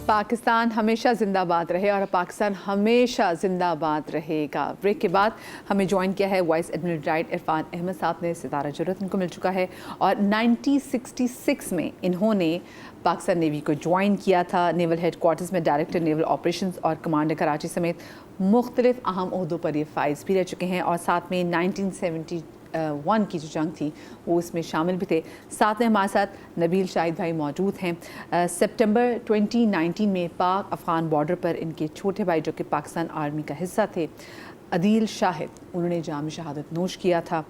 पाकिस्तान हमेशा जिंदाबाद रहे और पाकिस्तान हमेशा जिंदाबाद रहेगा। ब्रेक के बाद हमें ज्वाइन किया है vice admiral retired Irfan Ahmed साहब ने। सितारा जुर्रत इनको मिल चुका है और 1966 में इन्होंने पाकिस्तान नेवी को ज्वाइन किया था। नेवल हेडक्वार्टर्स में डायरेक्टर नेवल ऑपरेशंस और कमांडर कराची समेत मुख्तलिफ अहम ओहदों पर ये फाइज भी रह चुके हैं और साथ में 1971 की जो जंग थी वो इसमें शामिल भी थे। साथ में हमारे साथ नबील शाहिद भाई मौजूद हैं। सितंबर 2019 में पाक अफ़गान बॉर्डर पर इनके छोटे भाई जो कि पाकिस्तान आर्मी का हिस्सा थे, अदील शाहिद, उन्होंने जाम शहादत नोश किया था।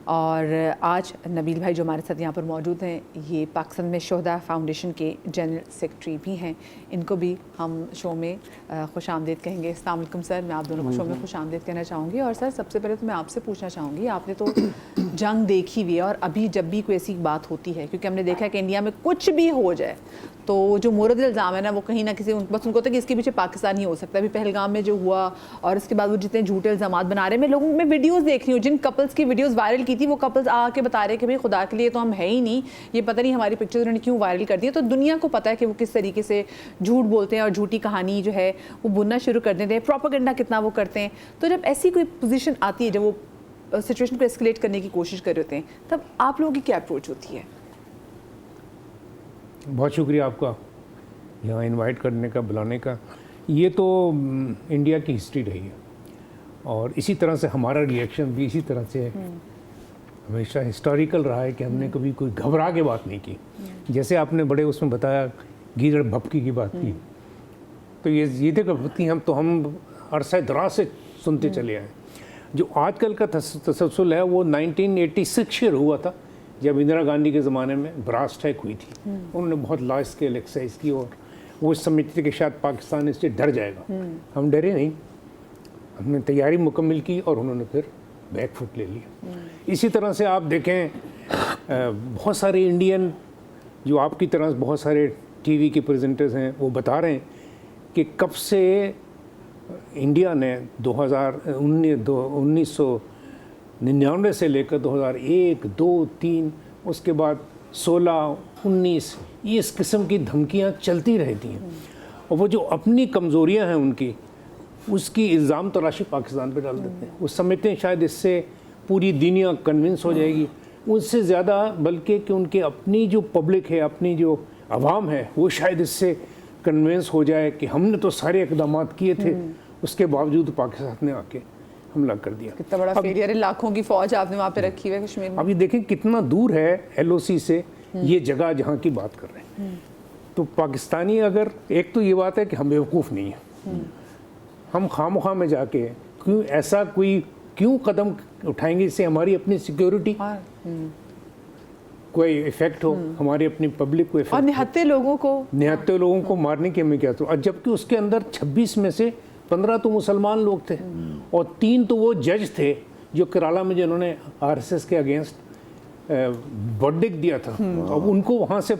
और आज नबील भाई जो हमारे साथ यहाँ पर मौजूद हैं, ये पाकिस्तान में शोहदा फाउंडेशन के जनरल सेक्रेटरी भी हैं। इनको भी हम शो में खुश आमदीद कहेंगे। अस्सलाम वालेकुम सर, मैं आप दोनों को शो में खुश आमदीद कहना चाहूँगी। और सर सबसे पहले तो मैं आपसे पूछना चाहूँगी, आपने तो जंग देखी हुई है और अभी जब भी कोई ऐसी बात होती है, क्योंकि हमने देखा है कि इंडिया में कुछ भी हो जाए तो जो मुरद इल्ज़ाम है ना वो कहीं ना किसी बस उनको होता है कि इसके पीछे पाकिस्तान ही हो सकता है। अभी पहलगाम में जो हुआ और इसके बाद वो जितने झूठे इल्ज़ाम बना रहे हैं, मैं लोगों में वीडियोस देख रही हूँ, जिन कपल्स की वीडियोस वायरल की थी वो कपल्स आके बता रहे हैं कि भाई खुदा के लिए तो हम है ही नहीं, ये पता नहीं हमारी पिक्चर्स उन्होंने क्यों वायरल कर दी है। तो दुनिया को पता है कि वो किस तरीके से झूठ बोलते हैं और झूठी कहानी जो है वो बुनना शुरू कर देते हैं, प्रोपेगेंडा कितना वो करते हैं। तो जब ऐसी कोई पोजीशन आती है, जब वो सिचुएशन को एस्केलेट करने की कोशिश कर रहे होते हैं, तब आप लोगों की क्या अप्रोच होती है? बहुत शुक्रिया आपका यहाँ इनवाइट करने का, बुलाने का। ये तो इंडिया की हिस्ट्री रही है और इसी तरह से हमारा रिएक्शन भी इसी तरह से हमेशा हिस्टोरिकल रहा है कि हमने कभी कोई घबरा के बात नहीं की। जैसे आपने बड़े उसमें बताया गीदड़ भपकी की बात की, तो ये थे भपकी हम अरसा दराज से सुनते चले आए। जो आजकल का तसलसल है वो 1986 शुरू हुआ था, जब इंदिरा गांधी के ज़माने में ब्रास अटैक हुई थी। उन्होंने बहुत लार्ज स्केल एक्सरसाइज की और वो समझते थे कि शायद पाकिस्तान इससे डर जाएगा। हम डरे नहीं, हमने तैयारी मुकम्मल की और उन्होंने फिर बैक फुट ले लिया। इसी तरह से आप देखें बहुत सारे इंडियन जो आपकी तरह बहुत सारे टीवी के प्रेजेंटर्स हैं, वो बता रहे हैं कि कब से इंडिया ने 1999 से लेकर 2001, 2, 3, उसके बाद 16, 19 ये इस किस्म की धमकियां चलती रहती हैं। और वो जो अपनी कमज़ोरियां हैं उनकी, उसकी इल्ज़ाम तराशी पाकिस्तान पे डाल देते हैं। वो समझते हैं शायद इससे पूरी दुनिया कन्विंस हो जाएगी। उससे ज़्यादा बल्कि कि उनके अपनी जो पब्लिक है, अपनी जो आवाम है, वो शायद इससे कन्विंस हो जाए कि हमने तो सारे इक़दाम किए थे, उसके बावजूद पाकिस्तान ने आके हमला कर दिया। कितना बड़ा फेलियर है, लाखों की फौज आपने वहाँ पे रखी हुई है कश्मीर में। अभी देखें कितना दूर है LOC से ये जगह जहाँ की बात कर रहे हैं। तो पाकिस्तानी, अगर एक तो ये बात है कि हम बेवकूफ़ नहीं हैं, हम खामखा में जाके क्यों कदम उठाएंगे इससे हमारी अपनी सिक्योरिटी कोई इफेक्ट हो, हमारी अपनी पब्लिक को इफेक्ट और निहत्ते लोगों को मारने के हमें क्या। तो जबकि उसके अंदर 26 में से 15 तो मुसलमान लोग थे और 3 तो वो जज थे जो केरला में जिन्होंने RSS के अगेंस्ट वर्डिक्ट दिया था। अब उनको वहाँ से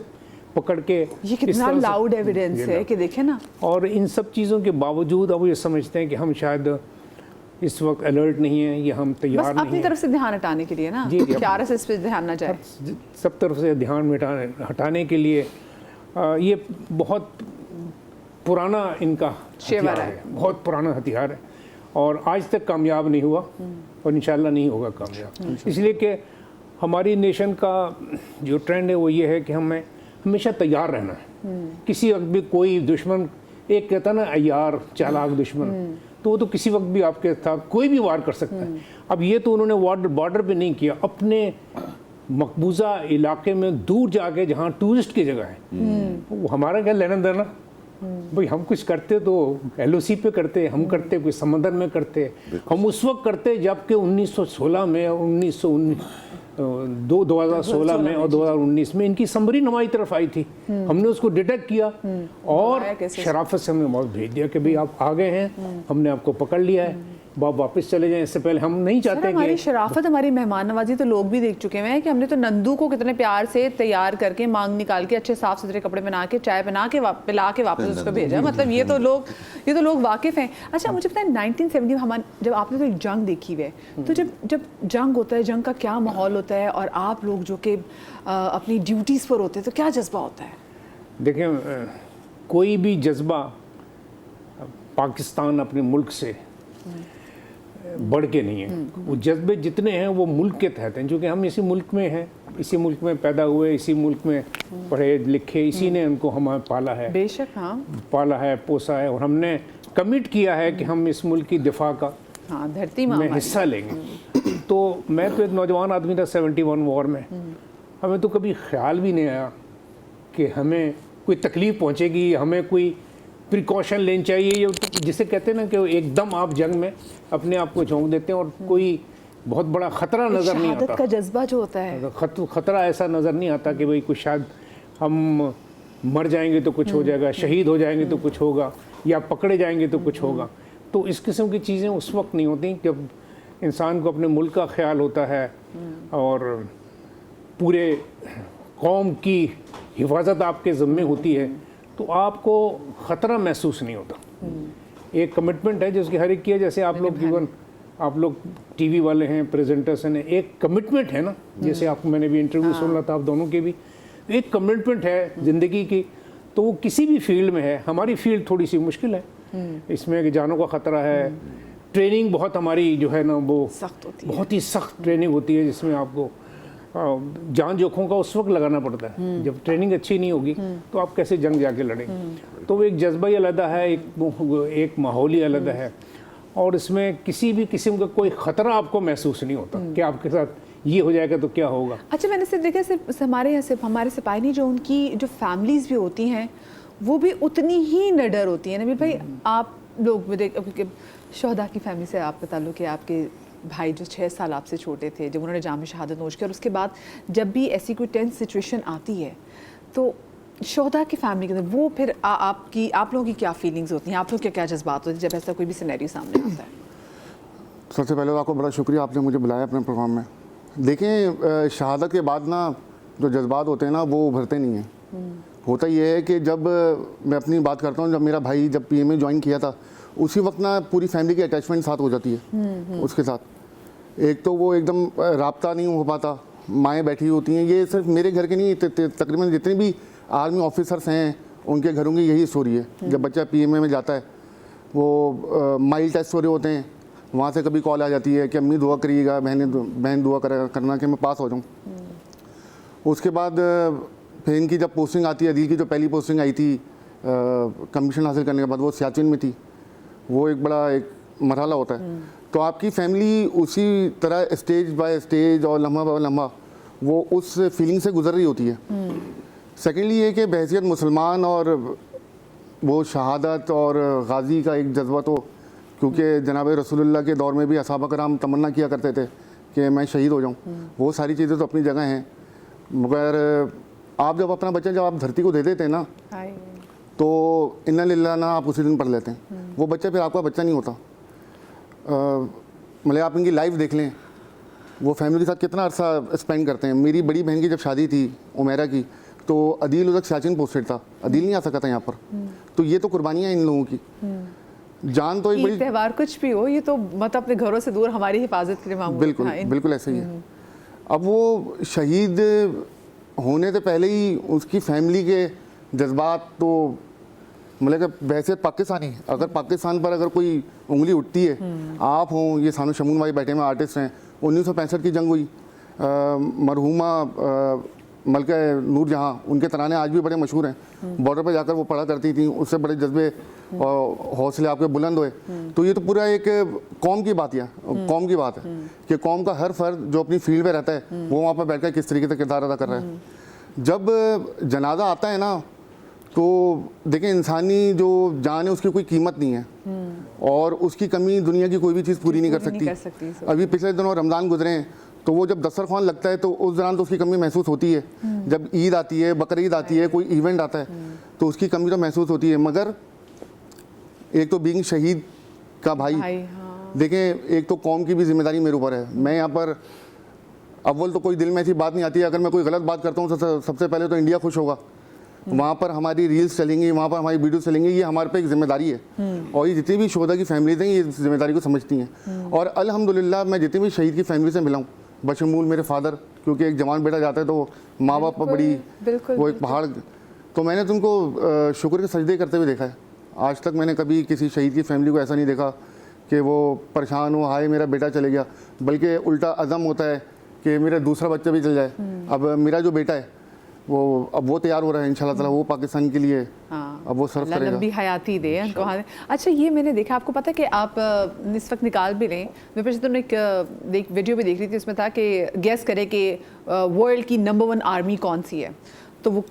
पकड़ के, ये कितना लाउड एविडेंस है कि देखें ना। और इन सब चीज़ों के बावजूद अब ये समझते हैं कि हम शायद इस वक्त अलर्ट नहीं है, या हम तैयार नहीं अपनी तरफ से ध्यान हटाने के लिए ना, कि RSS पे ध्यान ना जाए, सब तरफ से ध्यान हटाने के लिए ये बहुत पुराना इनका हथियार है, बहुत पुराना हथियार है और आज तक कामयाब नहीं हुआ और इंशाल्लाह नहीं होगा कामयाब। इसलिए कि हमारी नेशन का जो ट्रेंड है वो ये है कि हमें हमेशा तैयार रहना है। किसी वक्त भी कोई दुश्मन, एक कहता ना अय्यार चालाक दुश्मन, तो वो तो किसी वक्त भी आपके साथ कोई भी वार कर सकता है। अब ये तो उन्होंने बॉर्डर पे नहीं किया, अपने मकबूजा इलाके में दूर जाके जहाँ टूरिस्ट की जगह है, वो हमारा क्या लेना देना भाई। हम कुछ करते तो LOC पे करते, हम करते कोई समंदर में करते, हम उस वक्त करते जबकि 1916 में, 2016 में और 2019 में इनकी समरी नमाई तरफ आई थी। हमने उसको डिटेक्ट किया और शराफत से हमने मौत भेज दिया कि भाई आप आ गए हैं, हमने आपको पकड़ लिया है, वापस चले जाएं। इससे पहले हम नहीं चाहते कि हमारी शराफत, हमारी मेहमान नवाजी तो लोग भी देख चुके हैं कि हमने तो नंदू को कितने प्यार से तैयार करके, मांग निकाल के, अच्छे साफ सुथरे कपड़े बना के, चाय बना के, पिला के वापस उसको भेजा। मतलब ये तो लोग वाकिफ हैं। अच्छा, मुझे पता है 1970 में जब आपने तो जंग देखी हुई है, तो जब जंग होता है, जंग का क्या माहौल होता है और आप लोग जो कि अपनी ड्यूटीज़ पर होते हैं, तो क्या जज्बा होता है? देखें, कोई भी जज्बा पाकिस्तान अपने मुल्क से बढ़ के नहीं है। वो जज्बे जितने हैं वो मुल्क के तहत हैं, क्योंकि हम इसी मुल्क में हैं, इसी मुल्क में पैदा हुए, इसी मुल्क में पढ़े लिखे, इसी ने उनको हमें पाला है, बेशक, हाँ, पाला है, पोसा है, और हमने कमिट किया है कि हम इस मुल्क की दिफा का हाँ, धरती माँ में हिस्सा लेंगे। तो मैं तो एक नौजवान आदमी था 71 वॉर में, हमें तो कभी ख्याल भी नहीं आया कि हमें कोई तकलीफ़ पहुंचेगी, हमें कोई प्रिकॉशन लेनी चाहिए। ये जिसे कहते हैं ना कि एकदम आप जंग में अपने आप को झोंक देते हैं और कोई बहुत बड़ा ख़तरा नज़र नहीं शहादत आता। का जज्बा जो होता है, ख़तरा ऐसा नज़र नहीं आता कि भाई कुछ शायद हम मर जाएंगे तो कुछ हो जाएगा, शहीद हो जाएंगे तो कुछ होगा, या पकड़े जाएंगे तो कुछ होगा। तो इस किस्म की चीज़ें उस वक्त नहीं होती जब इंसान को अपने मुल्क का ख्याल होता है और पूरे कौम की हिफाजत आपके ज़िम्मे होती है, तो आपको ख़तरा महसूस नहीं होता। एक कमिटमेंट है जिसकी हर एक की है, जैसे आप लोग जीवन, आप लोग टीवी वाले हैं, प्रेजेंटर्स हैं, एक कमिटमेंट है ना, जैसे आपको मैंने भी इंटरव्यू सुन रहा था, आप दोनों के भी एक कमिटमेंट है ज़िंदगी की। तो वो किसी भी फील्ड में है, हमारी फील्ड थोड़ी सी मुश्किल है, इसमें कि जानों का ख़तरा है, ट्रेनिंग बहुत हमारी जो है ना वो सख्त होती है, बहुत ही सख्त ट्रेनिंग होती है, जिसमें आपको जान जोखों का उस वक्त लगाना पड़ता है जब ट्रेनिंग अच्छी नहीं होगी, तो आप कैसे जंग जाके लड़ेंगे। तो वो एक जज्बा ही अलग है, एक माहौल ही अलग है, और इसमें किसी भी किस्म का कोई ख़तरा आपको महसूस नहीं होता कि आपके साथ ये हो जाएगा तो क्या होगा। अच्छा, मैंने सिर्फ देखा, सिर्फ हमारे यहाँ, सिर्फ हमारे सिपाही नहीं, जो उनकी जो फैमिलीज भी होती हैं वो भी उतनी ही निडर होती हैं। नबील भाई, आप लोग भी क्योंकि शहदा की फैमिली से आपका ताल्लुक़ है, आपके भाई जो 6 साल आपसे छोटे थे, जब उन्होंने जाम शहादत नोश किया, और उसके बाद जब भी ऐसी कोई टेंस सिचुएशन आती है तो शहदा की फैमिली के अंदर वो फिर आप लोगों की क्या फीलिंग्स होती हैं, आप लोग क्या जज्बात होते हैं जब ऐसा कोई भी सिनेरियो सामने आता है? सबसे पहले तो आपको बड़ा शुक्रिया, आपने मुझे बुलाया अपने प्रोग्राम में। देखें, शहादत के बाद ना जो जज्बात होते हैं ना वो उभरते नहीं हैं। होता ये है कि जब मैं अपनी बात करता हूँ, जब मेरा भाई जब पीएमए ज्वाइन किया था, उसी वक्त ना पूरी फैमिली की अटैचमेंट साथ हो जाती है उसके साथ। एक तो वो एकदम राब्ता नहीं हो पाता, माएँ बैठी होती हैं। ये सिर्फ मेरे घर के नहीं, तकरीबन जितने भी आर्मी ऑफिसर्स हैं उनके घरों की यही स्टोरी है। जब बच्चा पीएमए में जाता है, वो माइल टेस्ट हो रहे होते हैं, वहाँ से कभी कॉल आ जाती है कि अम्मी दुआ करिएगा, बहन दुआ करना कि मैं पास हो जाऊँ। उसके बाद फिर इनकी जब पोस्टिंग आती है, अदील की जो पहली पोस्टिंग आई थी कमीशन हासिल करने के बाद, वो सियाचिन में थी। वो एक बड़ा एक मरहला होता है। तो आपकी फैमिली उसी तरह स्टेज बाय स्टेज और लम्हा बाय लम्हा वो उस फीलिंग से गुजर रही होती है। सेकेंडली ये कि बहैसियत मुसलमान और वो शहादत और गाजी का एक जज्बा, तो क्योंकि जनाब रसूलुल्लाह के दौर में भी असहाबा कराम तमन्ना किया करते थे कि मैं शहीद हो जाऊँ, वो सारी चीज़ें तो अपनी जगह हैं। मगर आप जब अपना बच्चा जब आप धरती को दे देते हैं ना, तो इन्ना लिल्लाह ना आप उसी दिन पढ़ लेते हैं। वो बच्चा फिर आपका बच्चा नहीं होता। मतलब आप इनकी लाइफ देख लें, वो फैमिली के साथ कितना अर्सा स्पेंड करते हैं। मेरी बड़ी बहन की जब शादी थी उमेरा की, तो अदील उधर सियाचिन पोस्टेड था, अदील नहीं आ सका था यहाँ पर। तो ये तो कुर्बानियाँ इन लोगों की जान, तो एक बड़ी त्यौहार कुछ भी हो, ये तो मतलब अपने घरों से दूर हमारी हिफाजत के लिए मामूल। बिल्कुल बिल्कुल ऐसे ही है। अब वो शहीद होने से पहले ही उसकी फैमिली के जज्बात, तो मतलब वैसे पाकिस्तानी, अगर पाकिस्तान पर अगर कोई उंगली उठती है, आप हों, ये सानू शमून भाई बैठे में आर्टिस्ट हैं, 1965 की जंग हुई, मरहूमा मलका नूर जहाँ, उनके तराने आज भी बड़े मशहूर हैं। बॉर्डर पर जाकर वो पढ़ा करती थी, उससे बड़े जज्बे और हौसले आपके बुलंद हुए। तो ये तो पूरा एक कौम की बात है, कौम की बात है कि कौम का हर फर्द जो अपनी फील्ड में रहता है वो वहाँ पर बैठकर किस तरीके से किरदार अदा कर रहा है। जब जनाजा आता है ना, तो देखें, इंसानी जो जान है उसकी कोई कीमत नहीं है, और उसकी कमी दुनिया की कोई भी चीज़ पूरी नहीं कर सकती। अभी पिछले दिनों रमज़ान गुजरे हैं, तो वो जब दस्तरखान लगता है तो उस दौरान तो उसकी कमी महसूस होती है। जब ईद आती है, बकरीद आती है, कोई इवेंट आता है, तो उसकी कमी तो महसूस होती है। मगर एक तो बीइंग शहीद का भाई, देखें, एक तो कौम की भी जिम्मेदारी मेरे ऊपर है। मैं यहाँ पर अव्वल तो कोई दिल में ऐसी बात नहीं आती है, अगर मैं कोई गलत बात करता हूँ तो सबसे पहले तो इंडिया खुश होगा, वहाँ पर हमारी रील्स चलेंगी, वहाँ पर हमारी वीडियो चलेंगी। ये हमारे पे एक जिम्मेदारी है, और ये जितनी भी शोधा की फैमिलीज हैं ये जिम्मेदारी को समझती हैं। और अल्हम्दुलिल्लाह मैं जितनी भी शहीद की फैमिली से मिला हूँ, बशमूल मेरे फादर, क्योंकि एक जवान बेटा जाता है तो माँ बाप पर बड़ी वो एक पहाड़ तो मैंने तुमको शुक्र के सजदे करते हुए देखा है। आज तक मैंने कभी किसी शहीद की फैमिली को ऐसा नहीं देखा कि वो परेशान हो, हाय मेरा बेटा चले गया, बल्कि उल्टा अज़म होता है कि मेरा दूसरा बच्चा भी चल जाए। अब मेरा जो बेटा है वो तैयार हो रहा है इंशाल्लाह ताला, वो पाकिस्तान के लिए अब वो सर्व करेगा। लंबी हयाती दे उनको। अच्छा, ये मैंने देखा, आपको पता है कि आप इस वक्त निकाल भी लें, मैं पिछले दिनों एक वीडियो भी देख रही थी, उसमें था कि गैस करें कि वर्ल्ड की नंबर 1 आर्मी कौन सी है। तो वो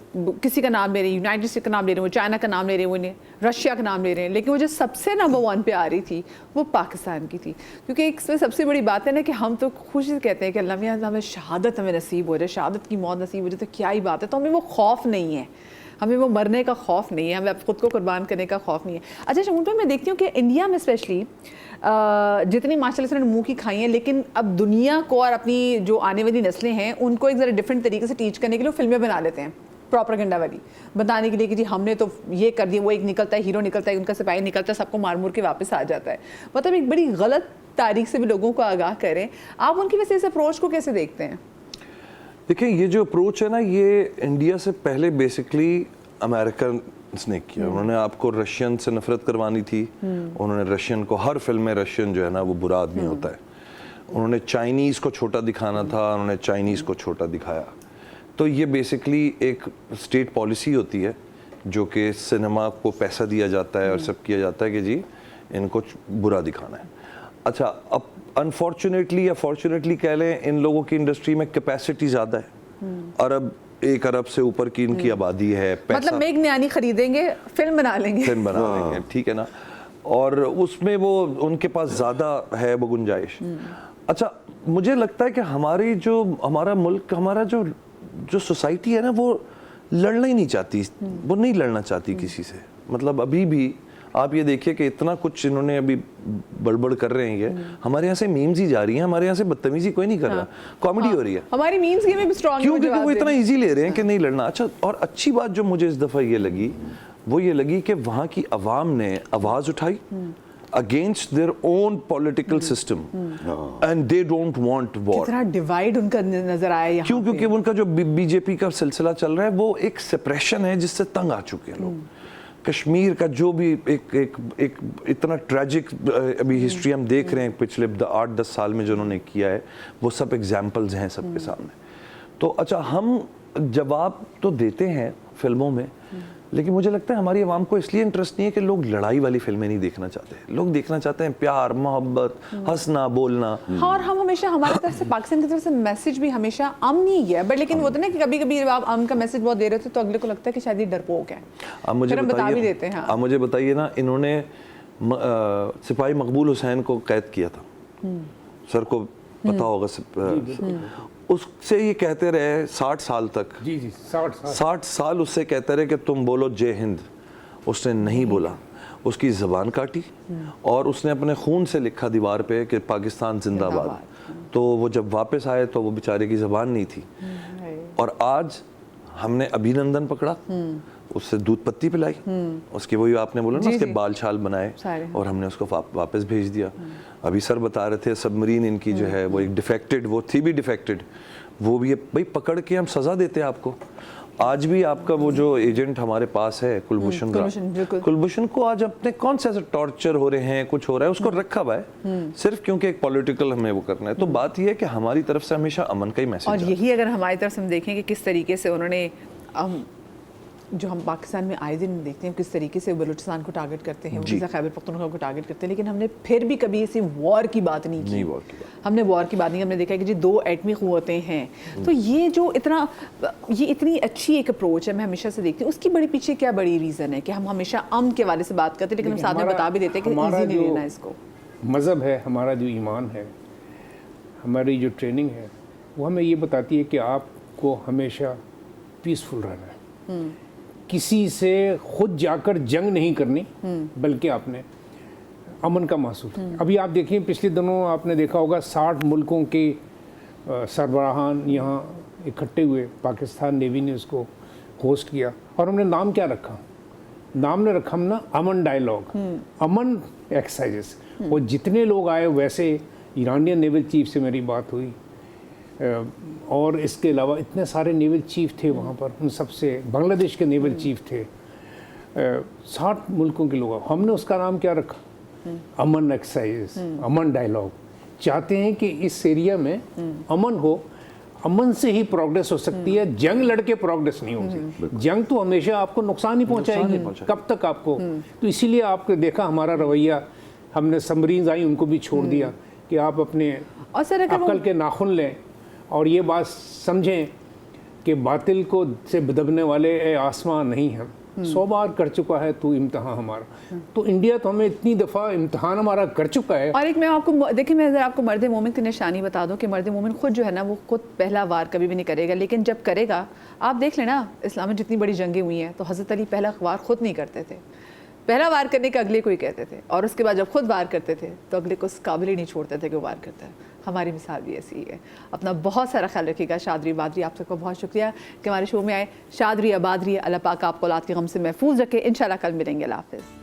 किसी का नाम ले रहे हैं, यूनाइटेड स्टेट का नाम ले रहे हैं, वो चाइना का नाम ले रहे हैं, वो रशिया का नाम ले रहे हैं, लेकिन वो जो सबसे नंबर 1 पे आ रही थी वो पाकिस्तान की थी। क्योंकि एक सबसे बड़ी बात है ना कि हम तो खुशी से कहते हैं कि अल्लाह मियां हमें शहादत हमें नसीब हो जाए, शहादत की मौत नसीब हो जाए, तो क्या ही बात है। तो हमें वो खौफ नहीं है, हमें वो मरने का खौफ नहीं है, हमें खुद को कुर्बान करने का खौफ नहीं है। अच्छा शमून भाई, मैं देखती हूँ कि इंडिया में स्पेशली जितनी माशाल्लाह से मुँह की खाई हैं, लेकिन अब दुनिया को और अपनी जो आने वाली नस्लें हैं उनको एक ज़रा डिफरेंट तरीके से टीच करने के लिए फिल्में बना लेते हैं, प्रोपेगेंडा वाली, बताने के लिए कि जी हमने तो ये कर दिया, वो एक निकलता है, हीरो निकलता है, उनका सिपाही निकलता है, सबको मार मुर के वापस आ जाता है। मतलब एक बड़ी गलत तारीख से भी लोगों को आगाह करें। आप उनकी वैसे इस अप्रोच को कैसे देखते हैं? देखिए, ये जो अप्रोच है ना, ये इंडिया से पहले बेसिकली अमेरिकन ने किया। उन्होंने आपको रशियन से नफरत करवानी थी, उन्होंने रशियन को, हर फिल्म में रशियन जो है ना वो बुरा आदमी होता है। उन्होंने चाइनीज़ को छोटा दिखाना था, उन्होंने चाइनीज़ को छोटा दिखाया। तो ये बेसिकली एक स्टेट पॉलिसी होती है जो कि सिनेमा को पैसा दिया जाता है और सब किया जाता है कि जी इनको बुरा दिखाना है। अच्छा, अब अनफॉर्चुनेटली या फॉर्चुनेटली कह लें, इन लोगों की इंडस्ट्री में कैपेसिटी ज़्यादा है। 1 अरब से ऊपर की इनकी आबादी है, पैसा, मतलब मेघ न्यानी खरीदेंगे, फिल्म बना लेंगे, ठीक है ना, और उसमें वो उनके पास ज़्यादा है वो गुंजाइश। अच्छा, मुझे लगता है कि हमारा मुल्क, हमारा जो सोसाइटी है ना, वो लड़ना ही नहीं चाहती, वो नहीं लड़ना चाहती किसी से। मतलब अभी भी आप ये देखिए कि इतना कुछ इन्होंने अभी बड़बड़ कर रहे हैं, ये हमारे यहाँ से मीम्स ही जा रही हैं, हमारे यहाँ से बदतमीजी कोई नहीं कर रहा, कॉमेडी हो रही है। हमारी मीम्स गेम में भी स्ट्रांग, क्यों? क्योंकि वो इतना इजी ले रहे हैं कि नहीं लड़ना। अच्छा, और अच्छी बात जो मुझे इस दफ़ा ये लगी वो ये लगी कि वहाँ की अवाम ने आवाज़ उठाई against their own political system and they don't want war। कितना डिवाइड उनका नजर आया यहाँ। क्यों? क्योंकि उनका जो बीजेपी का सिलसिला चल रहा है वो एक सेपरेशन है जिससे तंग आ चुके हैं लोग। कश्मीर का जो भी एक इतना ट्रेजिक अभी हिस्ट्री हम देख रहे हैं पिछले 8-10 साल में जो उन्होंने किया है, वो सब एग्जाम्पल्स हैं सबके सामने। तो अच्छा, हम जवाब तो देते हैं फिल्मों में, लेकिन मुझे लगता है हमारी आवाम को इसलिए इंटरेस्ट नहीं है कि लोग लड़ाई वाली फिल्में नहीं देखना चाहते। लोग देखना चाहते हैं प्यार, मोहब्बत, हंसना, बोलना। और हम हमेशा, हमारी तरफ से, पाकिस्तान की तरफ से मैसेज भी हमेशा अमन ही है, बट लेकिन वो तो ना कि कभी कभी आप अमन का मैसेज बहुत दे रहे थे तो अगले को लगता है कि शायद ये डरपोक है। आप मुझे बता भी देते हैं। आप मुझे बताइए ना, इन्होंने सिपाही मकबूल हुसैन को कैद किया था, सर को पता होगा, उससे ये कहते रहे 60 साल तक। जी 60 साल उससे कहते रहे कि तुम बोलो जय हिंद, उसने नहीं बोला, उसकी ज़बान काटी और उसने अपने खून से लिखा दीवार पे कि पाकिस्तान जिंदाबाद। तो वो जब वापस आए तो वो बेचारे की ज़बान नहीं थी। और आज हमने अभिनंदन पकड़ा, उससे दूध पत्ती पिलाई, उसके वही आपने बोला ना, उसके बाल छाल बनाए और हमने उसको वापस भेज दिया। अभी सर बता रहे थे सबमरीन इनकी जो है वो एक डिफेक्टेड, वो थी भी डिफेक्टेड, वो भी भाई पकड़ के हम सज़ा देते हैं आपको। आज भी आपका वो जो एजेंट हमारे पास है कुलभूषण को आज अपने कौन से ऐसे टॉर्चर हो रहे हैं, कुछ हो रहा है, उसको रखा हुआ है सिर्फ क्योंकि एक पॉलिटिकल हमें वो करना है। तो बात ये है कि हमारी तरफ से हमेशा अमन का ही मैसेज, और यही अगर हमारी तरफ से हम देखें कि किस तरीके से उन्होंने जो हम पाकिस्तान में आए दिन देखते हैं किस तरीके से बलूचिस्तान को टारगेट करते हैं, खैबर पख्तूनख्वा को टारगेट करते हैं, लेकिन हमने फिर भी कभी ऐसी वॉर की बात नहीं की। हमने वॉर की बात नहीं, हमने देखा कि जी 2 एटमी क़ुव्वतें हैं। तो ये जो इतनी अच्छी एक अप्रोच है, मैं हमेशा से देखती हूँ, उसकी बड़ी पीछे क्या बड़ी रीज़न है कि हम हमेशा अमन के वाले से बात करते हैं, लेकिन हम साथ में बता भी देते हैं कि ईजी नहीं लेना इसको। मज़हब है, हमारा जो ईमान है, हमारी जो ट्रेनिंग है, वो हमें ये बताती है कि आपको हमेशा पीसफुल रहना है, किसी से खुद जाकर जंग नहीं करनी, बल्कि आपने अमन का महसूस। अभी आप देखिए, पिछले दिनों आपने देखा होगा 60 मुल्कों के सरबराहान यहाँ इकट्ठे हुए, पाकिस्तान नेवी ने उसको होस्ट किया, और हमने नाम क्या रखा? नाम ने रखा हमने अमन डायलॉग, अमन एक्सरसाइजेस। और जितने लोग आए, वैसे ईरानियन नेवल चीफ से मेरी बात हुई, और इसके अलावा इतने सारे नेवल चीफ थे वहाँ पर, उन सबसे बांग्लादेश के नेवल चीफ थे, 60 मुल्कों के लोग। हमने उसका नाम क्या रखा? अमन एक्सरसाइज, अमन डायलॉग। चाहते हैं कि इस एरिया में अमन हो, अमन से ही प्रोग्रेस हो सकती है, जंग लड़के प्रोग्रेस नहीं होगी। जंग तो हमेशा आपको नुकसान ही पहुंचाएगी, कब तक आपको। तो इसीलिए आपने देखा हमारा रवैया, हमने सबमरीन्स आई उनको भी छोड़ दिया कि आप अपने और सर अक्ल के नाखून लें और ये बात समझें कि बातिल को से दबने वाले ए आसमां नहीं हम, 100 बार कर चुका है तू इम्तहान हमारा। तो इंडिया तो हमें इतनी दफ़ा इम्तहान हमारा कर चुका है। और एक मैं आपको देखिए, मैं ज़रा आपको मर्द मोमिन की निशानी बता दूं कि मर्द मोमिन खुद जो है ना, वो खुद पहला वार कभी भी नहीं करेगा, लेकिन जब करेगा, आप देख लेना इस्लाम में जितनी बड़ी जंगें हुई हैं तो हज़रत अली पहला वार खुद नहीं करते थे, पहला वार करने का अगले को ही कहते थे, और उसके बाद जब खुद वार करते थे तो अगले को उस काबिल ही नहीं छोड़ते थे कि वो वार करता है। हमारी मिसाल भी ऐसी ही है। अपना बहुत सारा ख्याल रखिएगा। शादरी बादरी, आप सबको बहुत शुक्रिया कि हमारे शो में आए। शादरी आबादरी, अल्लाह पाक आपको औलाद के गम से महफूज रखे। इंशाल्लाह कल मिलेंगे। अल्लाह हाफ़िज़।